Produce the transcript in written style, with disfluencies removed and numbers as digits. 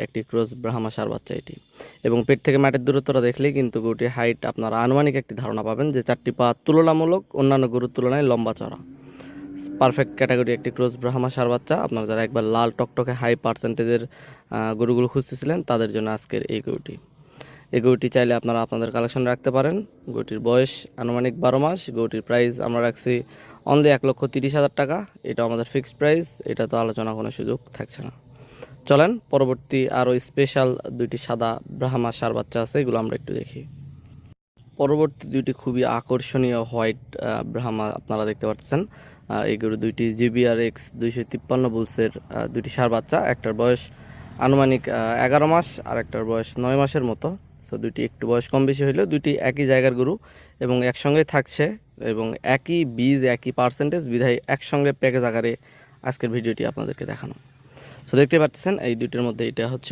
একটি ক্রস ব্রাহ্মা ষাঁড় বাচ্চা এটি, এবং পেট থেকে মাটির দূরত্বটা দেখলেই কিন্তু গরুটির হাইট আপনারা আনুমানিক একটি ধারণা পাবেন যে চারটি পা তুলনামূলক অন্যান্য গরুর তুলনায় লম্বা চড়া। পারফেক্ট ক্যাটাগরি একটি ক্রস ব্রাহ্মা ষাঁড় বাচ্চা। আপনারা যারা একবার লাল টকটকে হাই পার্সেন্টেজের গরুগুলো খুঁজতেছিলেন তাদের জন্য আজকের এই গরুটি। এই গরুটি চাইলে আপনারা আপনাদের কালেকশনে রাখতে পারেন। গরুটির বয়স আনুমানিক 12 মাস। গরুটির প্রাইস আমরা রাখছি অনলি 1,30,000 টাকা। এটা আমাদের ফিক্সড প্রাইস, এটা তো আলোচনা কোনো সুযোগ থাকছে না। চলেন পরবর্তী আরও স্পেশাল দুইটি সাদা ব্রাহ্মা ষাঁড় বাচ্চা আছে, এগুলো আমরা একটু দেখি। পরবর্তী দুইটি খুবই আকর্ষণীয় হোয়াইট ব্রাহ্মা আপনারা দেখতে পাচ্ছেন। এই গরু দুইটি GBRX 253 বুলসের দুইটি ষাঁড় বাচ্চা। একটার বয়স আনুমানিক 11 মাস আর একটার বয়স 9 মাসের মতো। সো দুইটি একটু বয়স কম বেশি হইলেও দুইটি একই জায়গার গরু এবং একসঙ্গেই থাকছে এবং একই বীজ একই পার্সেন্টেজ বিধায় একসঙ্গে প্যাকেজ আকারে আজকের ভিডিওটি আপনাদেরকে দেখানো। সো দেখতে পাচ্ছেন এই দুইটির মধ্যে এটা হচ্ছে